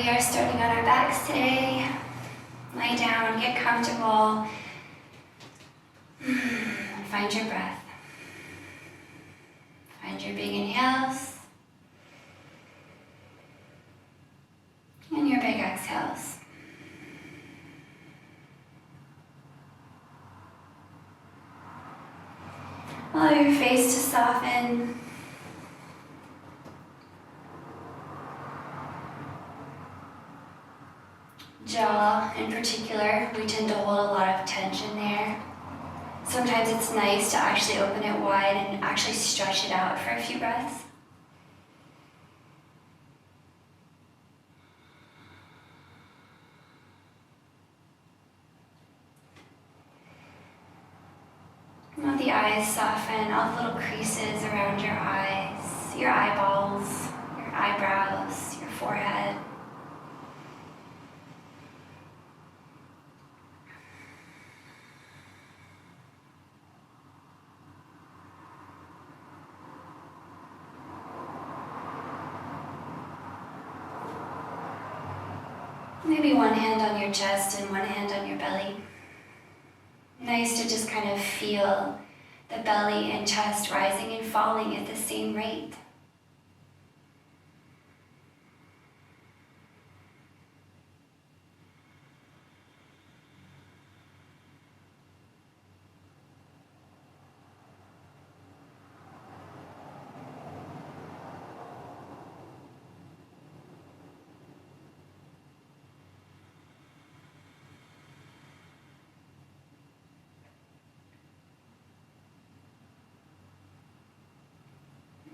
we are starting on our backs today. Lie down, get comfortable. Find your breath. Find your big inhales and your big exhales. Allow your face to soften. Jaw in particular, we tend to hold a lot of tension there. Sometimes it's nice to actually open it wide and actually stretch it out for a few breaths. Let the eyes soften, all the little creases around your eyes, your eyeballs, your eyebrows, your forehead. Maybe one hand on your chest and one hand on your belly. Nice to just kind of feel the belly and chest rising and falling at the same rate.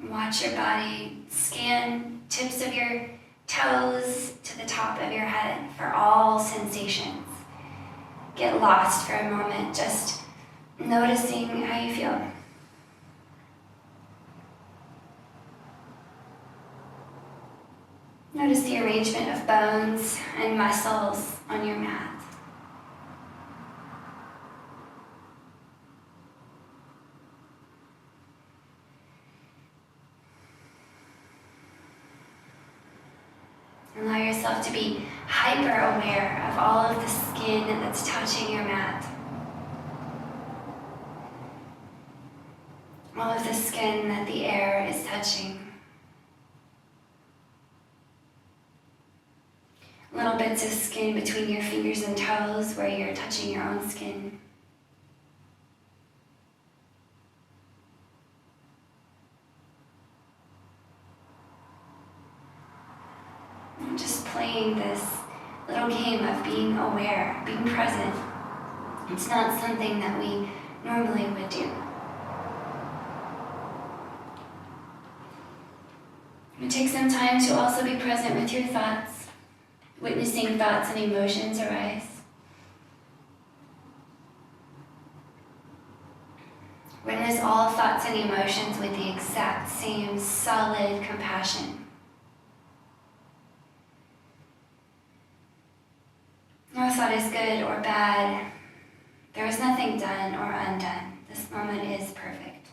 Watch your body, scan tips of your toes to the top of your head for all sensations. Get lost for a moment, just noticing how you feel. Notice the arrangement of bones and muscles on your mat. Allow yourself to be hyper aware of all of the skin that's touching your mat. All of the skin that the air is touching. Little bits of skin between your fingers and toes where you're touching your own skin. Just playing this little game of being aware, being present. It's not something that we normally would do. It takes some time to also be present with your thoughts, witnessing thoughts and emotions arise. Witness all thoughts and emotions with the exact same solid compassion. No thought is good or bad. There is nothing done or undone. This moment is perfect.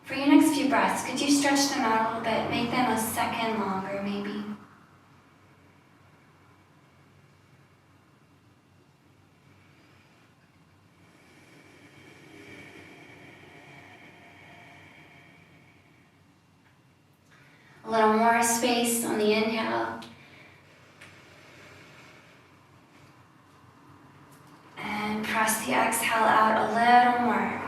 For your next few breaths, could you stretch them out a little bit? Make them a second longer, maybe. A little more space on the inhale. And press the exhale out a little more.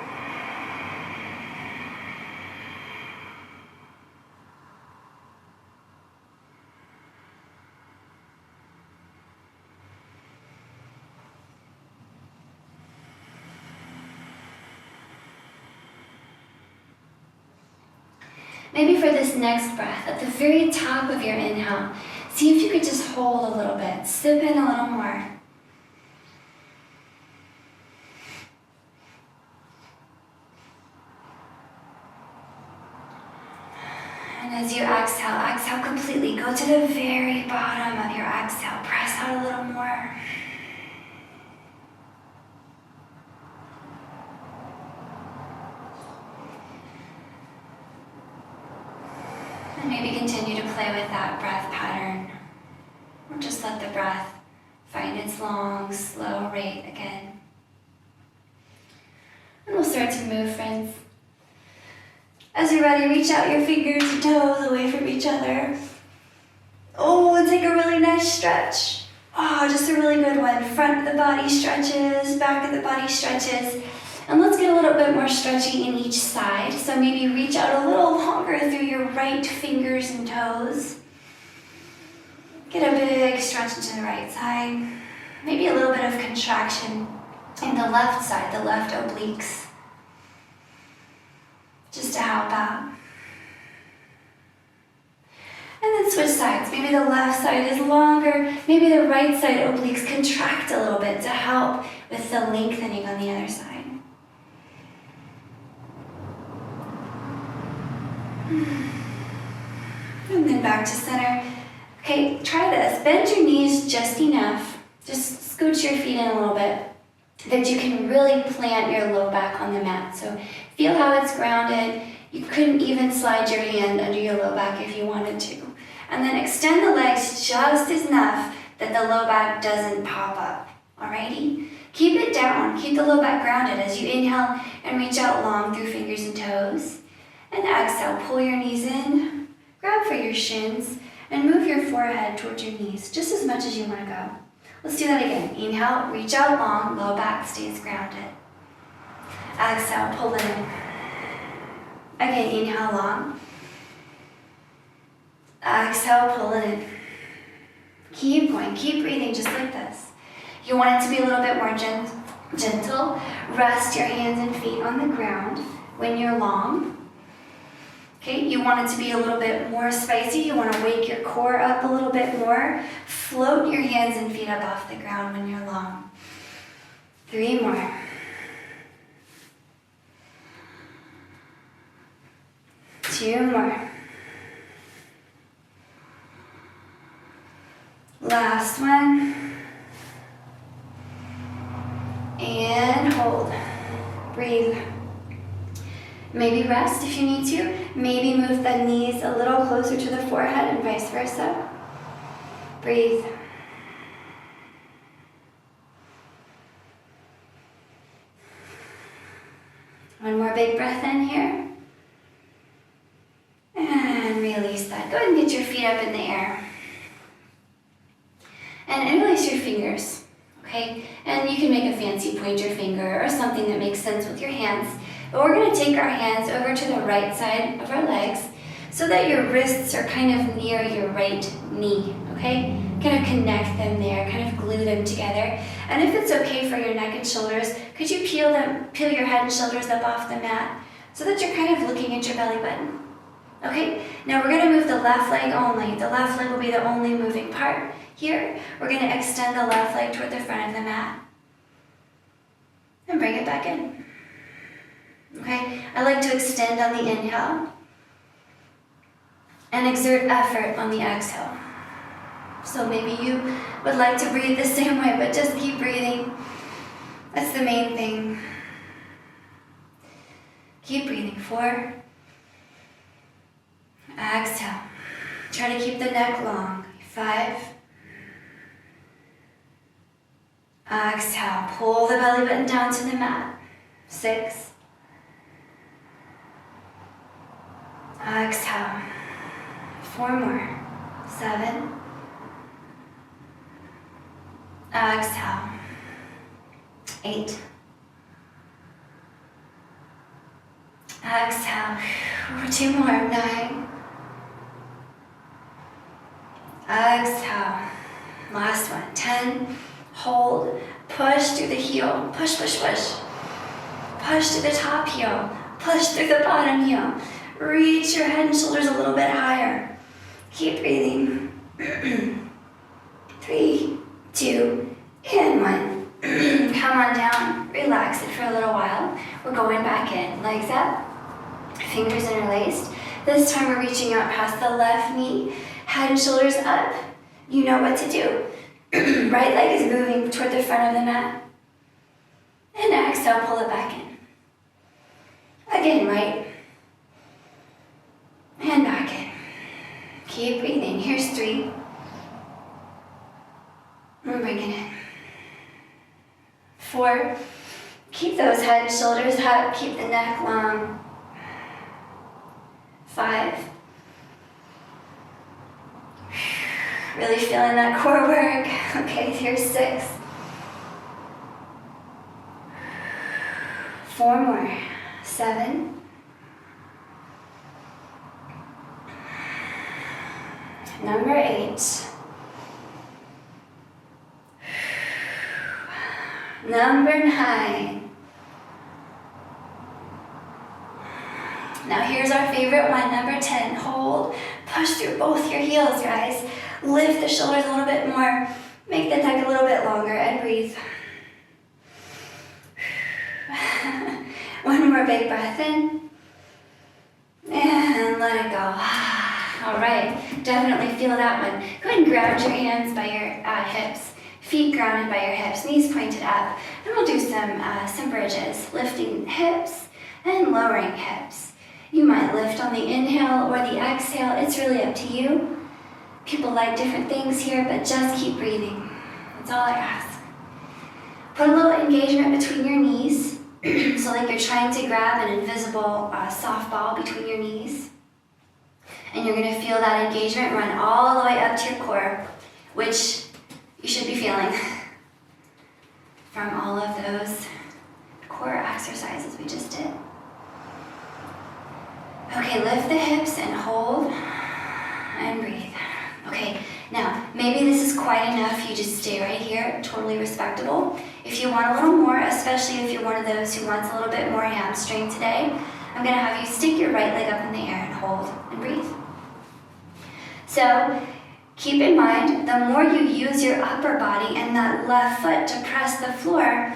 Maybe for this next breath, at the very top of your inhale, see if you could just hold a little bit, sip in a little more. And as you exhale completely. Go to the very bottom of your exhale. Press out a little more. And maybe continue to play with that breath pattern. Or just let the breath find its long, slow rate again. And we'll start to move, friends. As you're ready, reach out your fingers and toes away from each other. Oh, and take a really nice stretch. Oh, just a really good one. Front of the body stretches, back of the body stretches. And let's get a little bit more stretchy in each side. So maybe reach out a little longer through your right fingers and toes. Get a big stretch into the right side. Maybe a little bit of contraction in the left side, the left obliques. Just to help out. And then switch sides. Maybe the left side is longer. Maybe the right side obliques contract a little bit to help with the lengthening on the other side. And then back to center. Okay, try this. Bend your knees just enough. Just scooch your feet in a little bit that you can really plant your low back on the mat. So feel how it's grounded. You couldn't even slide your hand under your low back if you wanted to. And then extend the legs just enough that the low back doesn't pop up. Alrighty? Keep it down. Keep the low back grounded as you inhale and reach out long through fingers and toes. And exhale, pull your knees in, grab for your shins, and move your forehead towards your knees just as much as you want to go. Let's do that again. Inhale, reach out long, low back stays grounded. Exhale, pull it in. Again, inhale long. Exhale, pull it in. Keep going, keep breathing just like this. You want it to be a little bit more gentle. Rest your hands and feet on the ground when you're long. Okay, you want it to be a little bit more spicy. You want to wake your core up a little bit more. Float your hands and feet up off the ground when you're long. 3 more. 2 more. Last one. And hold. Breathe. Maybe rest if you need to. Maybe move the knees a little closer to the forehead and vice versa. Breathe. One more big breath in here. And release that. Go ahead and get your feet up in the air. And interlace your fingers, okay? And you can make a fancy pointer finger or something that makes sense with your hands. But we're going to take our hands over to the right side of our legs so that your wrists are kind of near your right knee, okay? Kind of connect them there, kind of glue them together. And if it's okay for your neck and shoulders, could you peel your head and shoulders up off the mat so that you're kind of looking at your belly button? Okay, now we're going to move the left leg only. The left leg will be the only moving part. Here, we're going to extend the left leg toward the front of the mat. And bring it back in. Okay, I like to extend on the inhale and exert effort on the exhale. So maybe you would like to breathe the same way, but just keep breathing. That's the main thing. Keep breathing. 4. Exhale. Try to keep the neck long. 5. Exhale. Pull the belly button down to the mat. 6. Exhale. 4 more. 7. Exhale. 8. Exhale. 2 more. 9. Exhale. Last one. 10. Hold. Push through the heel. Push, push, push. Push through the top heel. Push through the bottom heel. Reach your head and shoulders a little bit higher. Keep breathing. 3, 2, and 1. Come on down. Relax it for a little while. We're going back in. Legs up. Fingers interlaced. This time we're reaching out past the left knee. Head and shoulders up. You know what to do. Right leg is moving toward the front of the mat. And exhale, pull it back in. Again, right. And back in. shoulders up, keep the neck long. 5. Really feeling that core work. Okay, here's 6. 4 more. 7. Number 8. Number 9. Now here's our favorite one, number 10. Hold, push through both your heels, guys. Lift the shoulders a little bit more. Make the neck a little bit longer and breathe. One more big breath in. And let it go. All right, definitely feel that one. Go ahead and ground your hands by your hips. Feet grounded by your hips, knees pointed up. And we'll do some bridges, lifting hips and lowering hips. You might lift on the inhale or the exhale. It's really up to you. People like different things here, but just keep breathing. That's all I ask. Put a little engagement between your knees, so like you're trying to grab an invisible softball between your knees. And you're gonna feel that engagement run all the way up to your core, which you should be feeling from all of those core exercises we just did. Okay, lift the hips and hold and breathe. Okay, now maybe this is quite enough. You just stay right here, totally respectable. If you want a little more, especially if you're one of those who wants a little bit more hamstring today, I'm gonna have you stick your right leg up in the air and hold and breathe. So keep in mind, the more you use your upper body and that left foot to press the floor,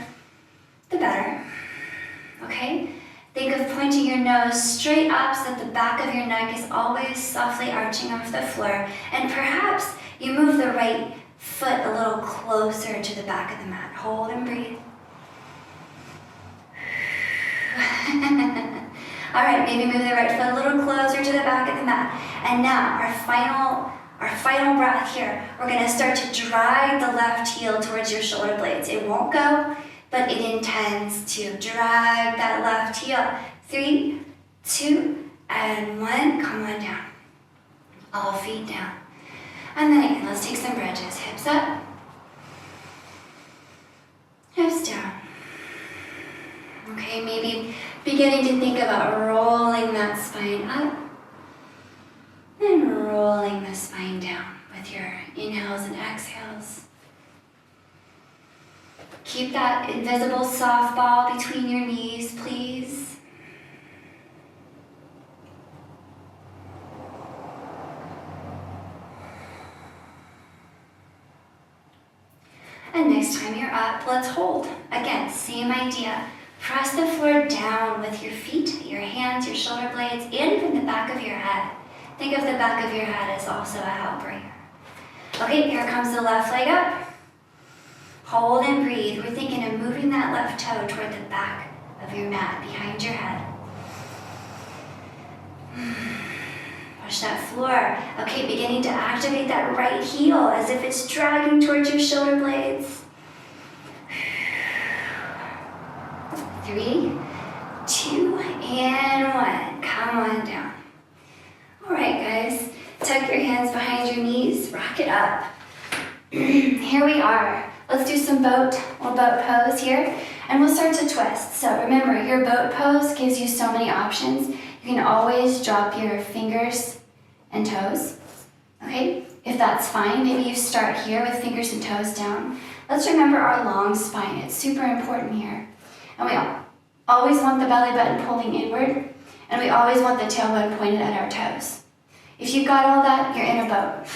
the better, okay? Think of pointing your nose straight up so that the back of your neck is always softly arching off the floor. And perhaps you move the right foot a little closer to the back of the mat. Hold and breathe. All right, maybe move the right foot a little closer to the back of the mat. And now our final breath here. We're gonna start to drag the left heel towards your shoulder blades. It won't go, but it intends to drag that left heel. 3, 2, and 1. Come on down. All feet down. And then again, let's take some bridges. Hips up. Hips down. Okay, maybe beginning to think about rolling that spine up and rolling the spine down with your inhales and exhales. Keep that invisible softball between your knees, please. And next time you're up, let's hold. Again, same idea. Press the floor down with your feet, your hands, your shoulder blades, and even the back of your head. Think of the back of your head as also a helper here. Okay, here comes the left leg up. Hold and breathe. We're thinking of moving that left toe toward the back of your mat, behind your head. Push that floor. Okay, beginning to activate that right heel as if it's dragging towards your shoulder blades. 3, 2, and 1. Come on down. All right, guys. Tuck your hands behind your knees. Rock it up. Here we are. Let's do some boat pose here, and we'll start to twist. So remember, your boat pose gives you so many options. You can always drop your fingers and toes, okay? If that's fine, maybe you start here with fingers and toes down. Let's remember our long spine. It's super important here. And we always want the belly button pulling inward, and we always want the tailbone pointed at our toes. If you've got all that, you're in a boat.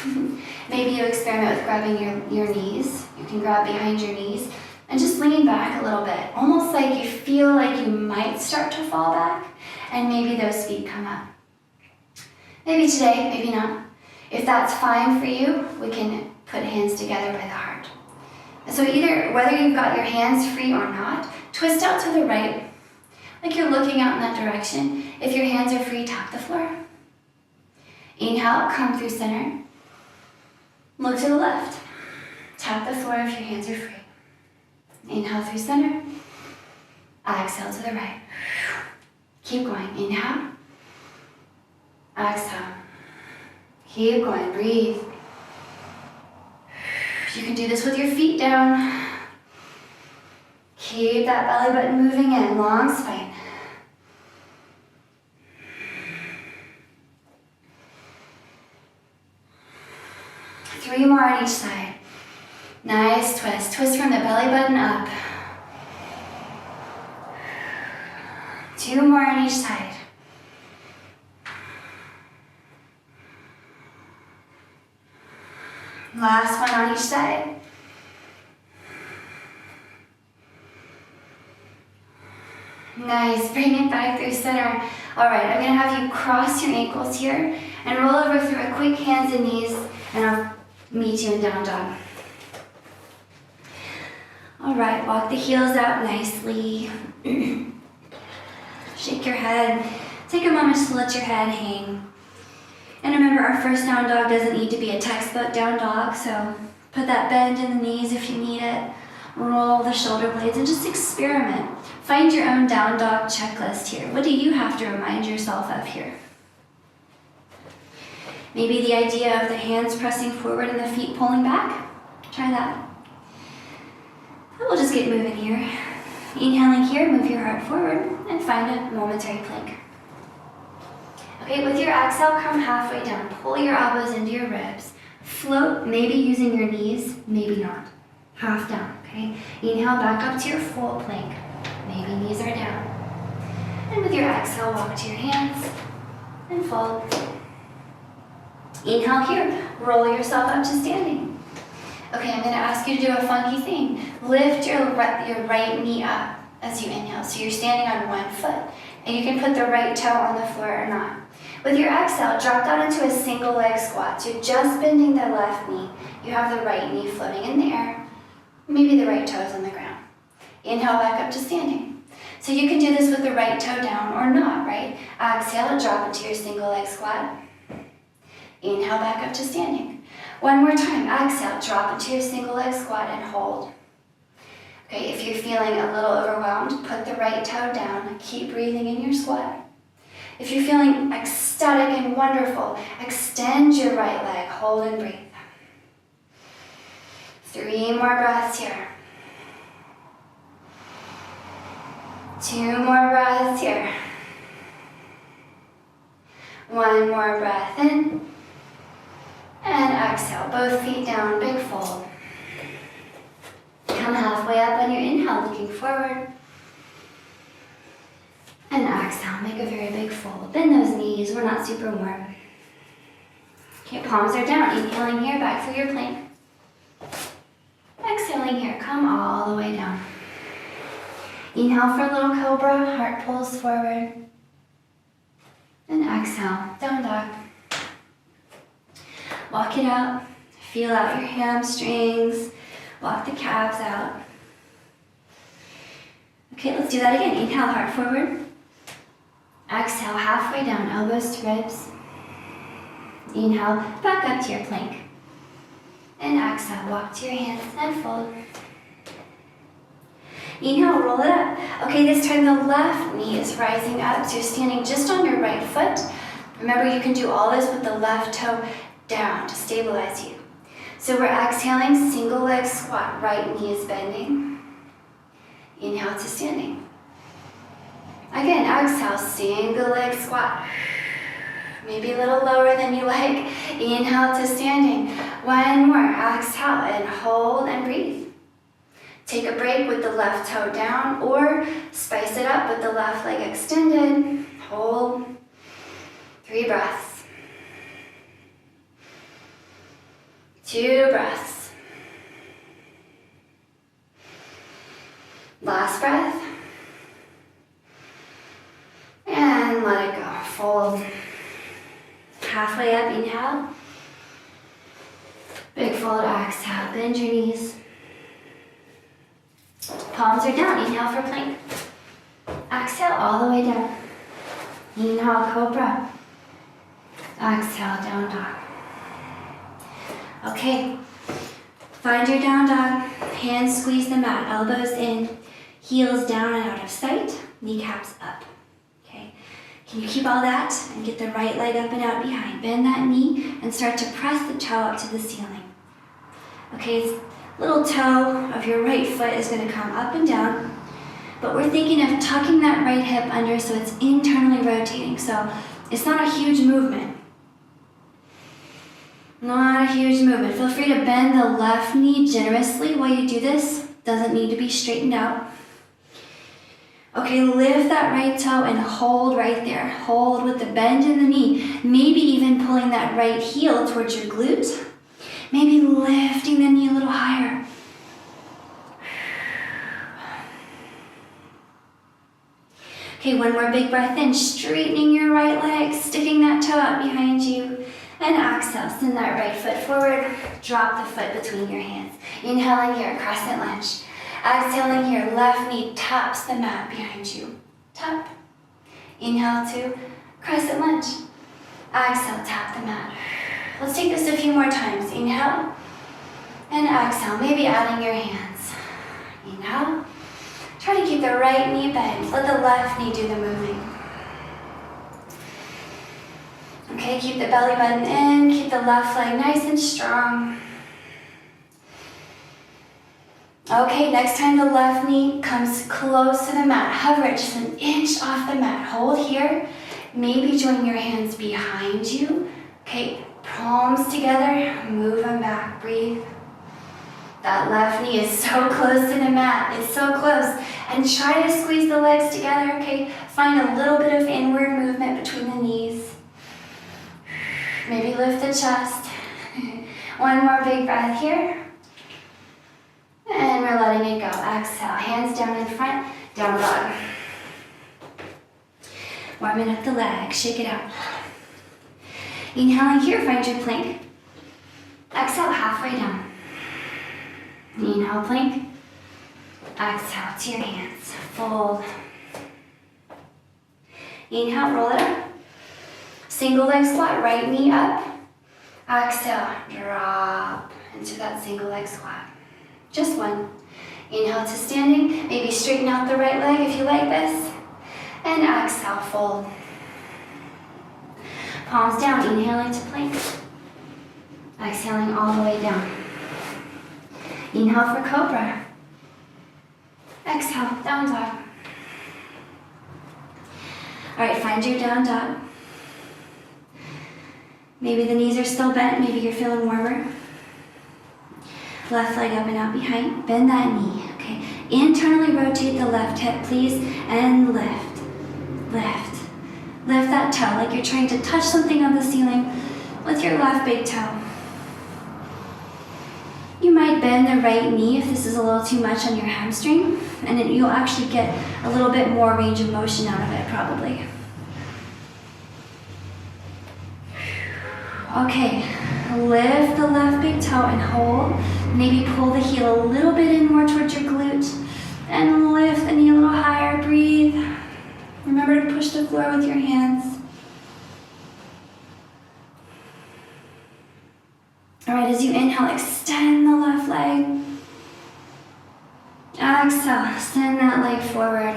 Maybe you experiment with grabbing your knees. You can grab behind your knees and just lean back a little bit, almost like you feel like you might start to fall back, and maybe those feet come up. Maybe today, maybe not. If that's fine for you, we can put hands together by the heart. So whether you've got your hands free or not, twist out to the right, like you're looking out in that direction. If your hands are free, tap the floor. Inhale, come through center. Look to the left. Tap the floor if your hands are free. Inhale through center. Exhale to the right. Keep going. Inhale. Exhale. Keep going. Breathe. You can do this with your feet down. Keep that belly button moving in. Long spine. Three more on each side. Nice twist. Twist from the belly button up. Two more on each side. Last one on each side. Nice. Bring it back through center. All right, I'm going to have you cross your ankles here and roll over through a quick hands and knees, and I'll meet you in down dog. All right, walk the heels out nicely. Shake your head. Take a moment to let your head hang. And remember, our first down dog doesn't need to be a textbook down dog, so put that bend in the knees if you need it. Roll the shoulder blades and just experiment. Find your own down dog checklist here. What do you have to remind yourself of here? Maybe the idea of the hands pressing forward and the feet pulling back. Try that. And we'll just get moving here. Inhaling here, move your heart forward and find a momentary plank. Okay, with your exhale, come halfway down. Pull your elbows into your ribs. Float, maybe using your knees, maybe not. Half down, okay? Inhale back up to your full plank. Maybe knees are down. And with your exhale, walk to your hands and fold. Inhale here, roll yourself up to standing. Okay, I'm gonna ask you to do a funky thing. Lift your right knee up as you inhale. So you're standing on one foot, and you can put the right toe on the floor or not. With your exhale, drop down into a single leg squat. So just bending the left knee. You have the right knee floating in the air. Maybe the right toe is on the ground. Inhale back up to standing. So you can do this with the right toe down or not, right? Exhale, drop into your single leg squat. Inhale back up to standing. One more time. Exhale, drop into your single leg squat and hold. Okay, if you're feeling a little overwhelmed, put the right toe down. Keep breathing in your squat. If you're feeling ecstatic and wonderful, extend your right leg. Hold and breathe. 3 more breaths here. 2 more breaths here. 1 more breath in. And exhale, both feet down, big fold. Come halfway up on your inhale, looking forward. And exhale, make a very big fold. Bend those knees, we're not super warm. Okay, palms are down. Inhaling here, back through your plank. Exhaling here, come all the way down. Inhale for a little cobra, heart pulls forward. And exhale, down dog. Walk it out, feel out your hamstrings, walk the calves out. Okay, let's do that again. Inhale, heart forward. Exhale, halfway down, elbows to ribs. Inhale, back up to your plank. And exhale, walk to your hands and fold. Inhale, roll it up. Okay, this time the left knee is rising up, so you're standing just on your right foot. Remember, you can do all this with the left toe down to stabilize you. So we're exhaling, single leg squat, right knee is bending. Inhale to standing. Again, exhale, single leg squat. Maybe a little lower than you like. Inhale to standing. 1 more, exhale and hold and breathe. Take a break with the left toe down or spice it up with the left leg extended. Hold. 3 breaths. 2 breaths. Last breath. And let it go. Fold. Halfway up, inhale. Big fold, exhale. Bend your knees. Palms are down. Inhale for plank. Exhale all the way down. Inhale, cobra. Exhale, down dog. Okay, find your down dog. Hands squeeze the mat, elbows in. Heels down and out of sight, kneecaps up. Okay, can you keep all that and get the right leg up and out behind? Bend that knee and start to press the toe up to the ceiling. Okay, little toe of your right foot is going to come up and down, but we're thinking of tucking that right hip under so it's internally rotating. So it's not a huge movement. Not a huge movement. Feel free to bend the left knee generously while you do this. Doesn't need to be straightened out. Okay, lift that right toe and hold right there. Hold with the bend in the knee. Maybe even pulling that right heel towards your glute. Maybe lifting the knee a little higher. Okay, one more big breath in, straightening your right leg, sticking that toe out behind you, and exhale, send that right foot forward, drop the foot between your hands. Inhaling here, crescent lunge. Exhaling here, left knee taps the mat behind you. Tap. Inhale to crescent lunge. Exhale, tap the mat. Let's take this a few more times. Inhale and exhale, maybe adding your hands. Inhale. Try to keep the right knee bent. Let the left knee do the moving. Okay, keep the belly button in. Keep the left leg nice and strong. Okay, next time the left knee comes close to the mat, hover it just an inch off the mat. Hold here. Maybe join your hands behind you. Okay, palms together. Move them back. Breathe. That left knee is so close to the mat. It's so close. And try to squeeze the legs together, okay? Find a little bit of inward movement between the knees. Maybe lift the chest. One more big breath here. And we're letting it go. Exhale, hands down in front, down dog. Warming up the legs, shake it out. Inhaling here, find your plank. Exhale, halfway down. Inhale, plank. Exhale to your hands. Fold. Inhale, roll it up. Single leg squat, right knee up. Exhale, drop into that single leg squat. Just one. Inhale to standing. Maybe straighten out the right leg if you like this. And exhale, fold. Palms down, inhaling to plank. Exhaling all the way down. Inhale for cobra. Exhale, down dog. All right, find your down dog. Maybe the knees are still bent, maybe you're feeling warmer. Left leg up and out behind, bend that knee, okay? Internally rotate the left hip, please, and lift, lift. Lift that toe like you're trying to touch something on the ceiling with your left big toe. You might bend the right knee if this is a little too much on your hamstring, and then you'll actually get a little bit more range of motion out of it, probably. Okay, lift the left big toe and hold. Maybe pull the heel a little bit in more towards your glute, and lift the knee a little higher, breathe. Remember to push the floor with your hands. All right, as you inhale, extend the left leg. Exhale, send that leg forward.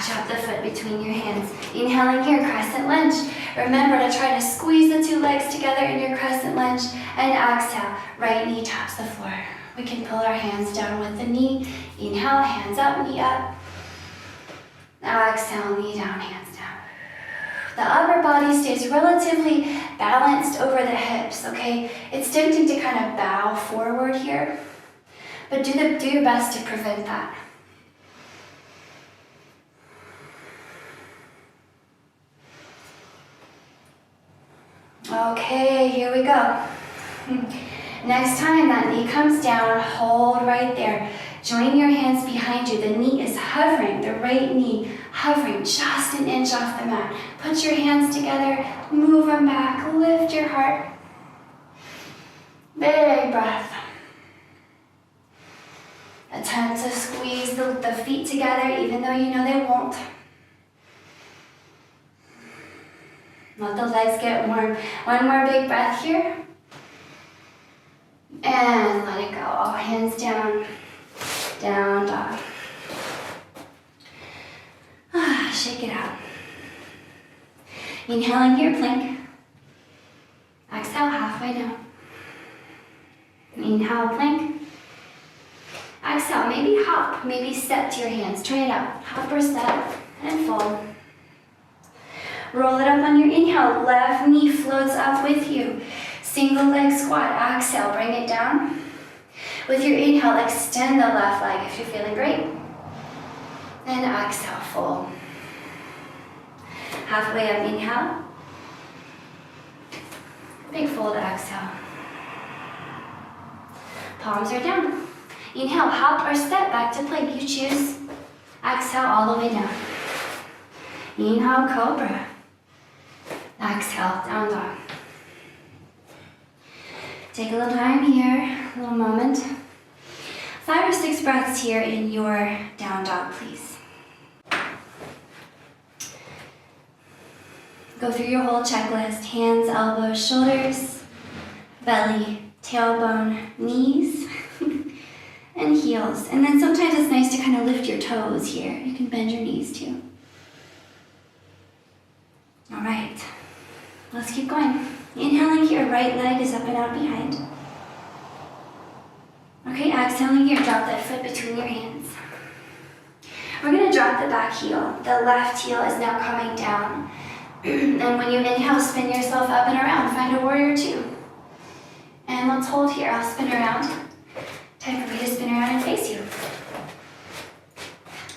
Drop the foot between your hands. Inhaling here, crescent lunge. Remember to try to squeeze the two legs together in your crescent lunge. And exhale, right knee taps the floor. We can pull our hands down with the knee. Inhale, hands up, knee up. Exhale, knee down, hands down. The upper body stays relatively balanced over the hips, okay? It's tempting to kind of bow forward here, but do your best to prevent that. Okay, here we go. Next time that knee comes down, hold right there. Join your hands behind you. The knee is hovering, the right knee hovering just an inch off the mat. Put your hands together, move them back, lift your heart. Big breath. Attempt to squeeze the feet together even though you know they won't. Let the legs get warm. One more big breath here. And let it go. All hands down. Down dog. shake it out. Inhaling here, plank. Exhale, halfway down. Inhale, plank. Exhale, maybe hop, maybe step to your hands. Try it out. Hop or step, and fold. Roll it up on your inhale. Left knee floats up with you. Single leg squat. Exhale, bring it down. With your inhale, extend the left leg if you're feeling great. And exhale, fold. Halfway up, inhale. Big fold, exhale. Palms are down. Inhale, hop or step back to plank. You choose. Exhale all the way down. Inhale, cobra. Exhale, down dog. Take a little time here, a little moment. 5 or 6 breaths here in your down dog, please. Go through your whole checklist. Hands, elbows, shoulders, belly, tailbone, knees, and heels. And then sometimes it's nice to kind of lift your toes here. You can bend your knees too. All right, let's keep going. Inhaling here, right leg is up and out behind. Okay, exhaling here, drop that foot between your hands. We're gonna drop the back heel. The left heel is now coming down. And when you inhale, spin yourself up and around. Find a warrior two. And let's hold here. I'll spin around. Time for me to spin around and face you.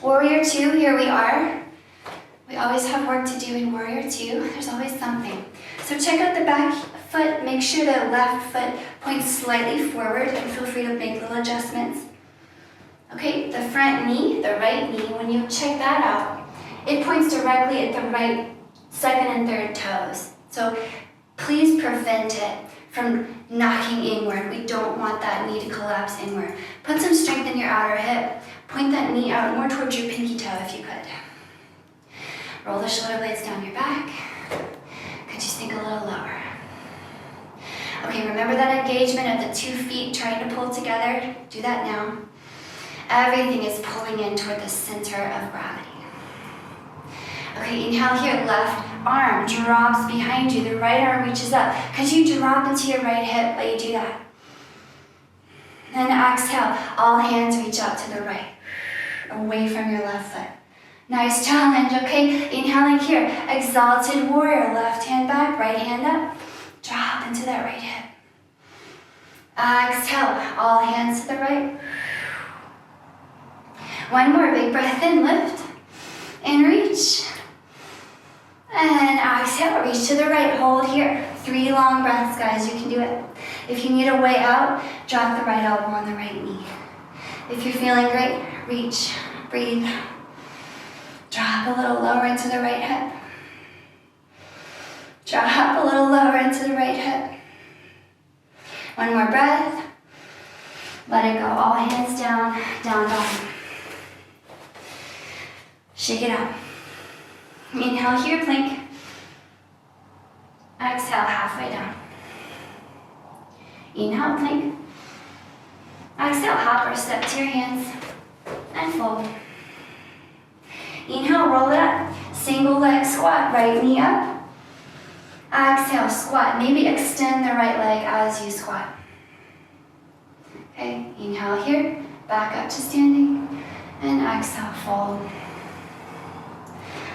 Warrior two, here we are. We always have work to do in warrior two. There's always something. So check out the back foot. Make sure the left foot points slightly forward and feel free to make little adjustments. Okay, the front knee, the right knee, when you check that out, it points directly at the right second and third toes. So please prevent it from knocking inward. We don't want that knee to collapse inward. Put some strength in your outer hip. Point that knee out more towards your pinky toe if you could. Roll the shoulder blades down your back. Could you sink a little lower? Okay, remember that engagement of the 2 feet trying to pull together? Do that now. Everything is pulling in toward the center of gravity. Okay, inhale here, left arm drops behind you. The right arm reaches up. Could you drop into your right hip while you do that? Then exhale, all hands reach out to the right, away from your left foot. Nice challenge, okay? Inhaling here, exalted warrior, left hand back, right hand up. Drop into that right hip. Exhale, all hands to the right. One more, big breath in, lift, and reach. And exhale, reach to the right, hold here. 3 long breaths, guys, you can do it. If you need a way out, drop the right elbow on the right knee. If you're feeling great, reach, breathe. Drop a little lower into the right hip. Drop a little lower into the right hip. One more breath. Let it go, all hands down, down dog. Shake it out. Inhale here, plank. Exhale, halfway down. Inhale, plank. Exhale, hop or step to your hands and fold. Inhale, roll it up. Single leg squat, right knee up. Exhale, squat. Maybe extend the right leg as you squat. Okay, inhale here, back up to standing, and exhale, fold.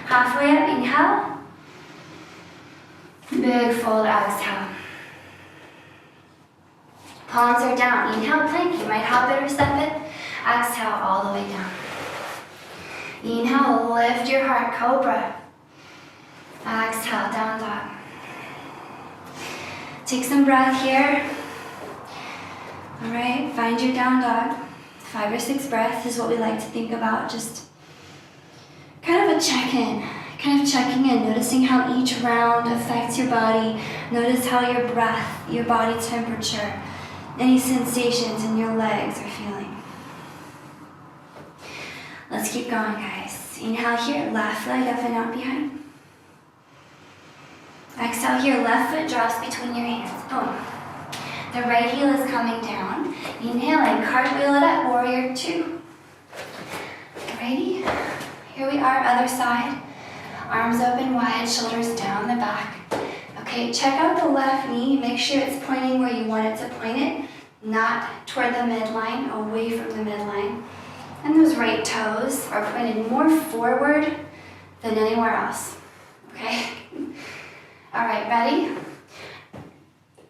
Halfway up, inhale. Big fold, exhale. Palms are down. Inhale, plank. You might hop it or step it. Exhale, all the way down. Inhale, lift your heart, cobra. Exhale, down dog. Take some breath here. All right, find your down dog. 5 or 6 breaths is what we like to think about. Just kind of a check-in. Kind of checking in, noticing how each round affects your body. Notice how your breath, your body temperature, any sensations in your legs are feeling. Let's keep going, guys. Inhale here, left leg up and out behind. Exhale here, left foot drops between your hands. Boom. The right heel is coming down. Inhaling, cartwheel it up, warrior two. Ready? Here we are, other side. Arms open wide, shoulders down the back. Okay, check out the left knee. Make sure it's pointing where you want it to point it, not toward the midline, away from the midline. And those right toes are pointed more forward than anywhere else. Okay? All right, ready?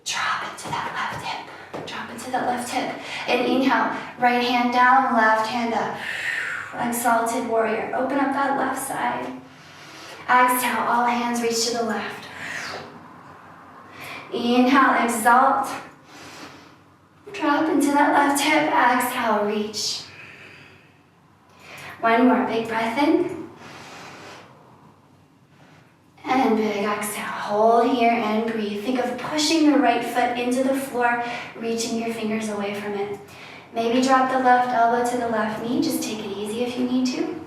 Drop into that left hip. Drop into that left hip. And inhale, right hand down, left hand up. Exalted warrior. Open up that left side. Exhale, all hands reach to the left. Inhale, exalt. Drop into that left hip. Exhale, reach. One more, big breath in. And big exhale. Hold here and breathe. Think of pushing the right foot into the floor, reaching your fingers away from it. Maybe drop the left elbow to the left knee. Just take it easy if you need to.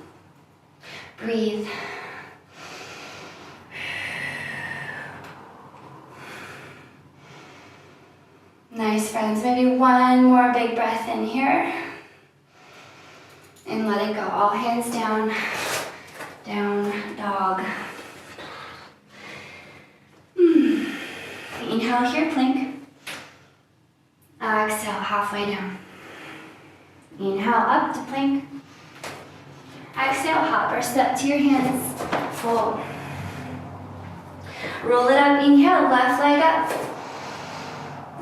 Breathe. Nice, friends. Maybe one more big breath in here. And let it go. All hands down. Down dog. Inhale here, plank. Exhale, halfway down. Inhale, up to plank. Exhale, hop or step to your hands. Fold. Roll it up. Inhale, left leg up.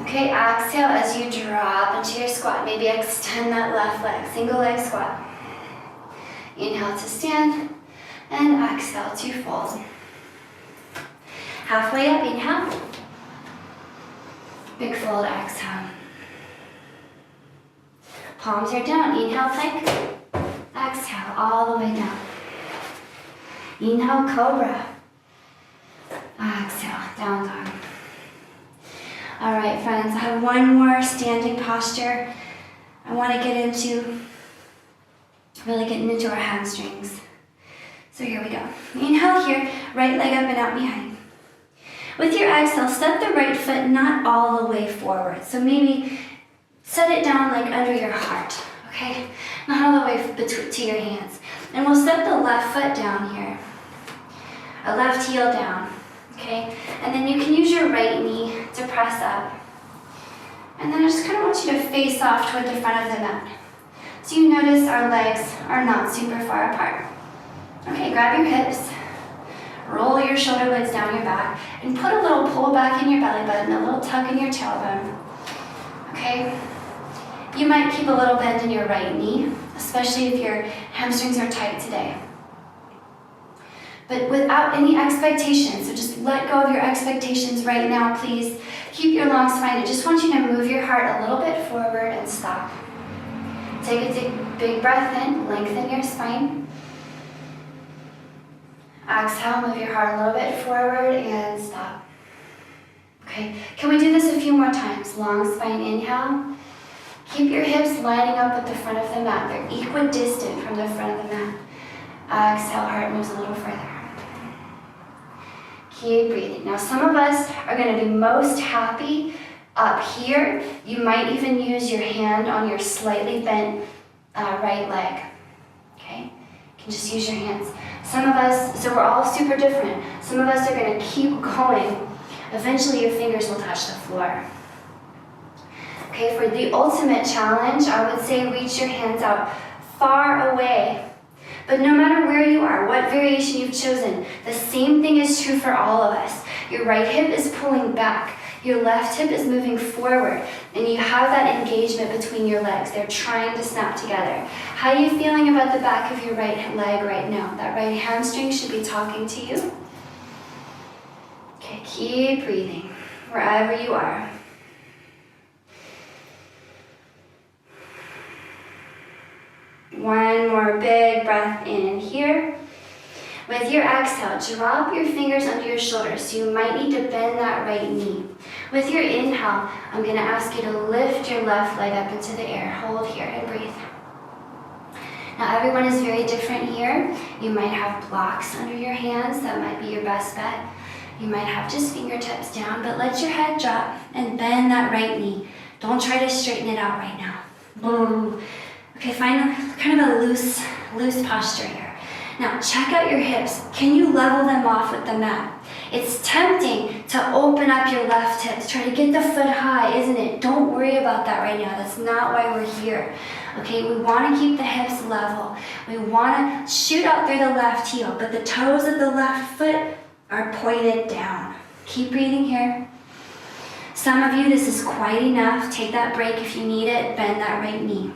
Okay, exhale as you drop into your squat. Maybe extend that left leg. Single leg squat. Inhale to stand. And exhale to fold. Halfway up, inhale. Big fold, exhale. Palms are down. Inhale, plank. Exhale, all the way down. Inhale, cobra. Exhale, down dog. All right, friends, I have one more standing posture. I want to get into, really getting into our hamstrings. So here we go. Inhale here, right leg up and out behind. With your exhale, step the right foot not all the way forward. So maybe set it down like under your heart, okay? Not all the way to your hands. And we'll step the left foot down here. A left heel down, okay? And then you can use your right knee to press up. And then I just kind of want you to face off toward the front of the mat. So you notice our legs are not super far apart. Okay, grab your hips. Roll your shoulder blades down your back and put a little pull back in your belly button, a little tuck in your tailbone. Okay? You might keep a little bend in your right knee, especially if your hamstrings are tight today. But without any expectations, so just let go of your expectations right now, please. Keep your long spine. I just want you to move your heart a little bit forward and stop. Take a big breath in, lengthen your spine. Exhale, move your heart a little bit forward and stop. Okay, can we do this a few more times? Long spine, inhale. Keep your hips lining up with the front of the mat. They're equidistant from the front of the mat. Exhale, heart moves a little further. Keep breathing. Now some of us are going to be most happy up here. You might even use your hand on your slightly bent right leg. Okay, you can just use your hands. Some of us, so we're all super different. Some of us are going to keep going. Eventually your fingers will touch the floor. Okay, for the ultimate challenge, I would say reach your hands out far away. But no matter where you are, what variation you've chosen, the same thing is true for all of us. Your right hip is pulling back. Your left hip is moving forward. And you have that engagement between your legs. They're trying to snap together. How are you feeling about the back of your right leg right now? That right hamstring should be talking to you. Okay, keep breathing wherever you are. One more big breath in here. With your exhale, drop your fingers under your shoulders. So you might need to bend that right knee. With your inhale, I'm going to ask you to lift your left leg up into the air. Hold here and breathe. Now everyone is very different here. You might have blocks under your hands. That might be your best bet. You might have just fingertips down, but let your head drop and bend that right knee. Don't try to straighten it out right now. Okay, find kind of a loose posture here. Now check out your hips. Can you level them off with the mat? It's tempting to open up your left hips. Try to get the foot high, isn't it? Don't worry about that right now. That's not why we're here. Okay, we want to keep the hips level. We want to shoot out through the left heel, but the toes of the left foot are pointed down. Keep breathing here. Some of you, this is quite enough. Take that break if you need it. Bend that right knee.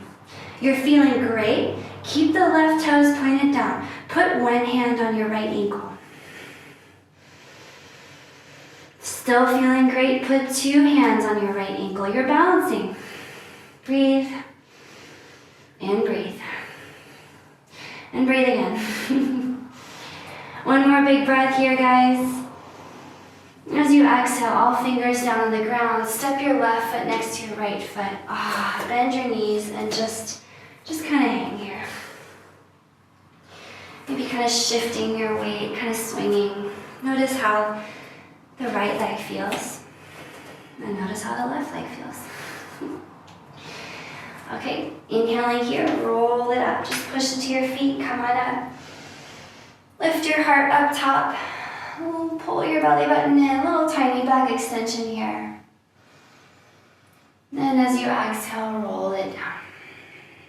You're feeling great. Keep the left toes pointed down. Put one hand on your right ankle. Still feeling great? Put two hands on your right ankle. You're balancing. Breathe. And breathe. And breathe again. One more big breath here, guys. As you exhale, all fingers down on the ground. Step your left foot next to your right foot. Bend your knees and just kind of hang here. Maybe kind of shifting your weight, kind of swinging. Notice how the right leg feels. And notice how the left leg feels. Okay, inhaling here, roll it up. Just push into your feet, come on up. Lift your heart up top. Pull your belly button in, a little tiny back extension here. Then as you exhale, roll it down.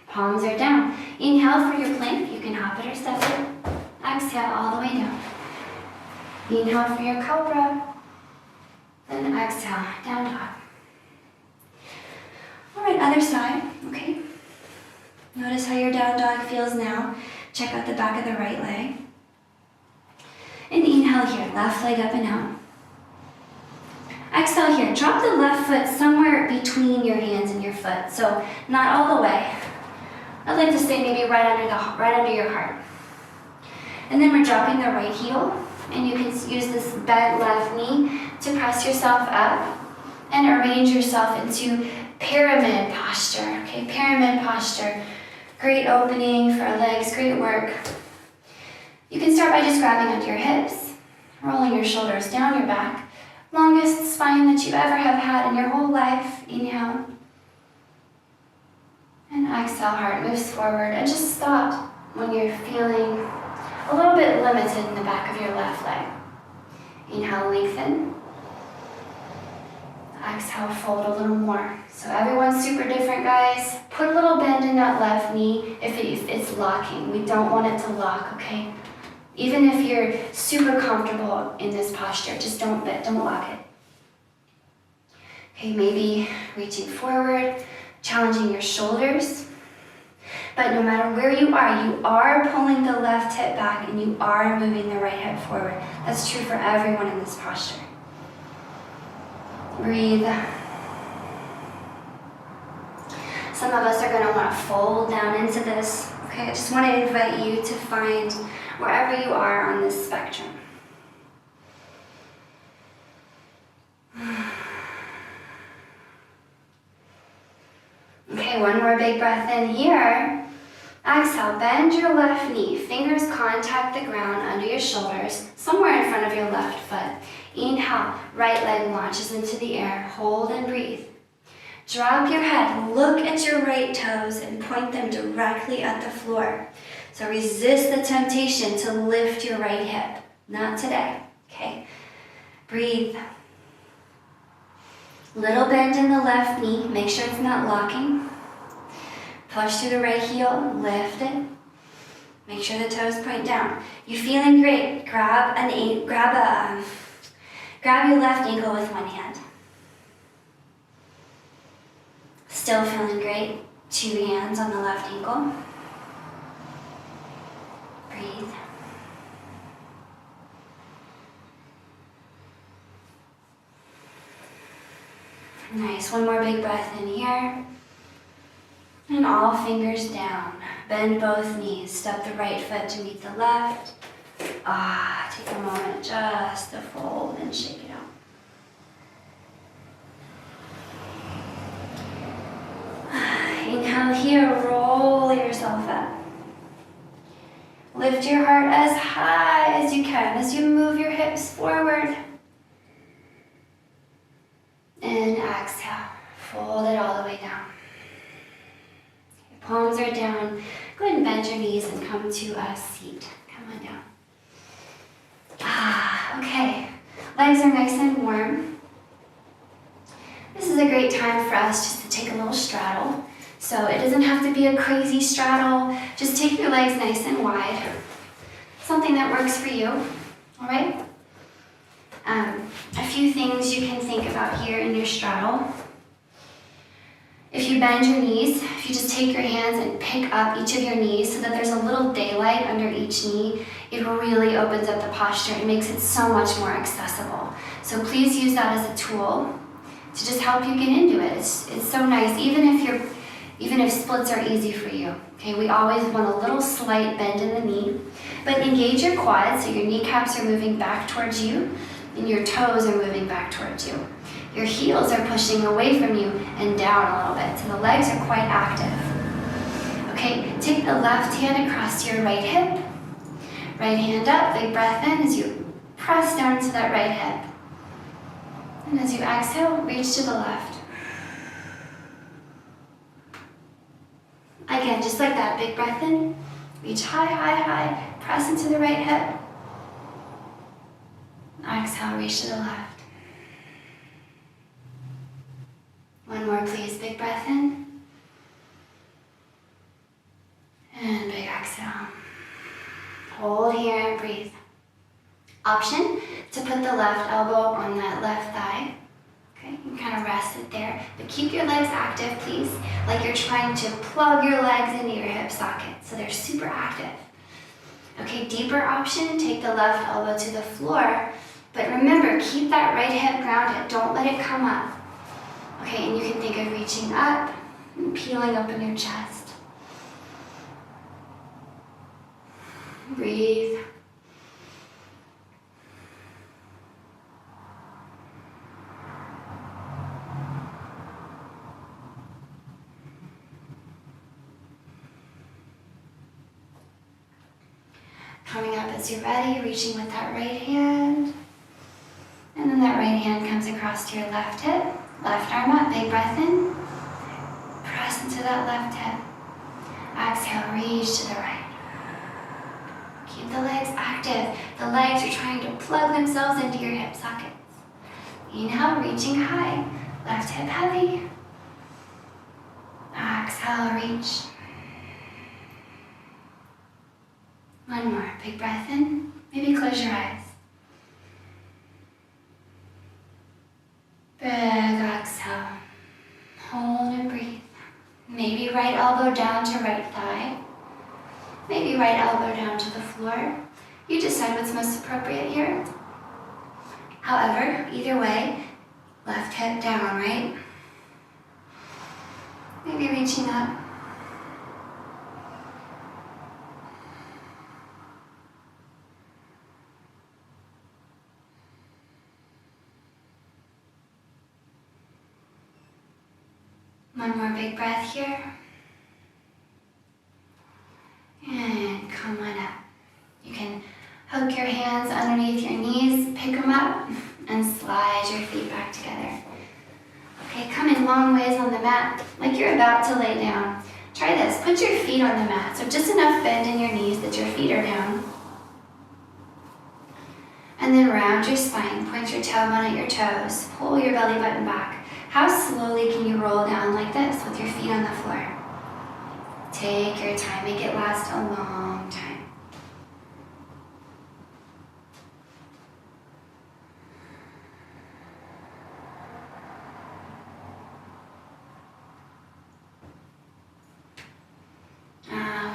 Palms are down. Inhale for your plank. You can hop it or step it. Exhale all the way down. Inhale for your cobra. Then exhale, down dog. All right, other side, okay? Notice how your down dog feels now. Check out the back of the right leg. And inhale here, left leg up and out. Exhale here, drop the left foot somewhere between your hands and your foot. So not all the way. I'd like to say maybe right under your heart. And then we're dropping the right heel, and you can use this bent left knee to press yourself up and arrange yourself into pyramid posture. Okay, pyramid posture. Great opening for our legs, great work. You can start by just grabbing onto your hips, rolling your shoulders down your back. Longest spine that you ever have had in your whole life. Inhale. And exhale, heart moves forward. And just stop when you're feeling a little bit limited in the back of your left leg. Inhale, lengthen. Exhale, fold a little more. So everyone's super different, guys. Put a little bend in that left knee if it's locking. We don't want it to lock, okay? Even if you're super comfortable in this posture, just don't lock it. Okay, maybe reaching forward, challenging your shoulders. But no matter where you are pulling the left hip back and you are moving the right hip forward. That's true for everyone in this posture. Breathe. Some of us are going to want to fold down into this. Okay, I just want to invite you to find wherever you are on this spectrum. Okay, one more big breath in here. Exhale, bend your left knee. Fingers contact the ground under your shoulders, somewhere in front of your left foot. Inhale, right leg launches into the air. Hold and breathe. Drop your head, look at your right toes and point them directly at the floor. So resist the temptation to lift your right hip. Not today, okay? Breathe. Little bend in the left knee, make sure it's not locking. Push through the right heel, lift it. Make sure the toes point down. You're feeling great. Grab your left ankle with one hand. Still feeling great. Two hands on the left ankle. Breathe. Nice. One more big breath in here. And all fingers down. Bend both knees. Step the right foot to meet the left. Take a moment just to fold and shake it out. Inhale here, roll yourself up. Lift your heart as high as you can as you move your hips forward. And exhale, fold it all the way down. Your palms are down. Go ahead and bend your knees and come to a seat. Come Come on down. Okay. Legs are nice and warm. This is a great time for us just to take a little straddle. So it doesn't have to be a crazy straddle. Just take your legs nice and wide. Something that works for you, all right? A few things you can think about here in your straddle. If you bend your knees, if you just take your hands and pick up each of your knees so that there's a little daylight under each knee, it really opens up the posture and makes it so much more accessible. So please use that as a tool to just help you get into it. It's so nice, even if splits are easy for you. Okay, we always want a little slight bend in the knee, but engage your quads so your kneecaps are moving back towards you and your toes are moving back towards you. Your heels are pushing away from you and down a little bit, so the legs are quite active. Okay, take the left hand across your right hip. Right hand up, big breath in as you press down into that right hip. And as you exhale, reach to the left. Again, just like that, big breath in, reach high, high, high, press into the right hip. Exhale, reach to the left. One more, please. Big breath in. And big exhale. Hold here and breathe. Option to put the left elbow on that left thigh. Okay, you can kind of rest it there. But keep your legs active, please. Like you're trying to plug your legs into your hip socket. So they're super active. Okay, deeper option, take the left elbow to the floor. But remember, keep that right hip grounded. Don't let it come up. Okay, and you can think of reaching up and peeling open your chest. Breathe. Coming up as you're ready, reaching with that right hand. And then that right hand comes across to your left hip. Left arm up, big breath in. Press into that left hip. Exhale, reach to the right. Keep the legs active. The legs are trying to plug themselves into your hip sockets. Inhale, reaching high. Left hip heavy. Exhale, reach. One more, big breath in. Maybe close your eyes. Big exhale. Hold and breathe. Maybe right elbow down to right thigh. Maybe right elbow down to the floor. You decide what's most appropriate here. However, either way, left hip down, right? Maybe reaching up. One more big breath here. And come on up. You can hook your hands underneath your knees, pick them up, and slide your feet back together. Okay, come in long ways on the mat, like you're about to lay down. Try this, put your feet on the mat, so just enough bend in your knees that your feet are down. And then round your spine, point your tailbone at your toes, pull your belly button back. How slowly can you roll down like this with your feet on the floor? Take your time, make it last a long time.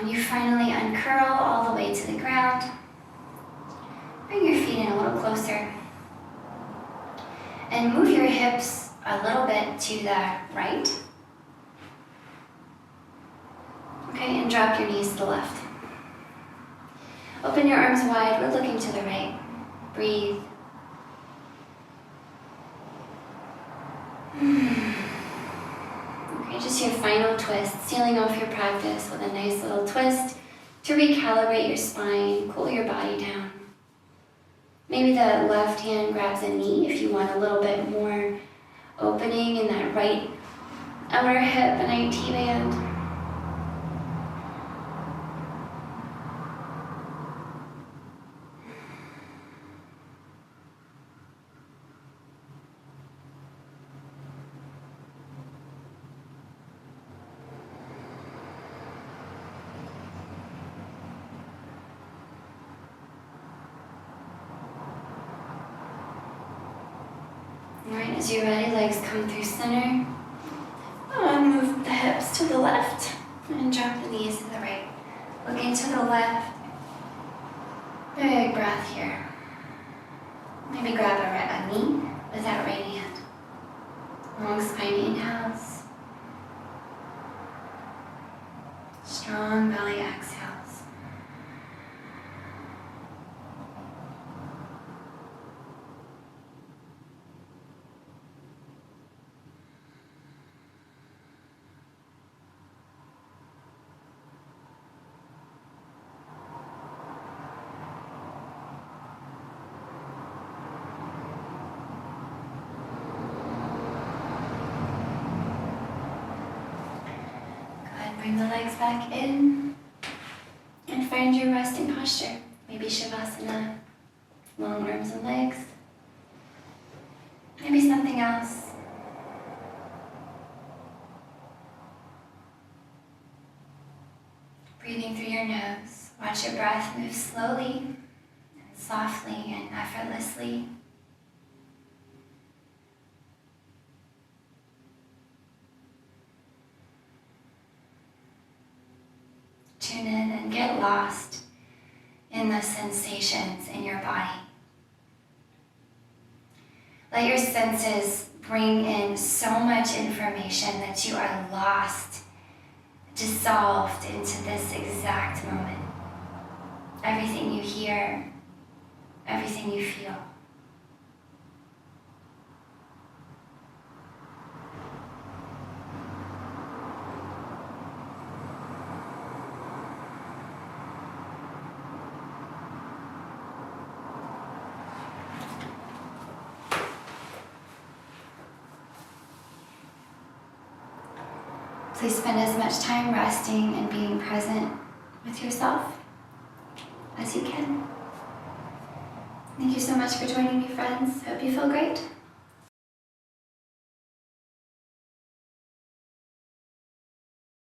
When you finally uncurl all the way to the ground, bring your feet in a little closer and move your hips a little bit to the right. Okay, and drop your knees to the left. Open your arms wide, we're looking to the right. Breathe. Okay, just your final twist, sealing off your practice with a nice little twist to recalibrate your spine, cool your body down. Maybe the left hand grabs a knee if you want a little bit more opening in that right outer hip and IT band. Alright, as you're ready, legs come through center. Move the hips to the left and drop the knees to the right. Looking to the left. Big breath here. Maybe grab a knee with that right hand. Long spine inhales. Strong belly exhales. Bring the legs back in and find your resting posture. Maybe Shavasana, long arms and legs. Maybe something else. Breathing through your nose. Watch your breath move slowly and softly and effortlessly. Tune in and get lost in the sensations in your body. Let your senses bring in so much information that you are lost, dissolved into this exact moment. Everything you hear, everything you feel. Please spend as much time resting and being present with yourself as you can. Thank you so much for joining me, friends. Hope you feel great.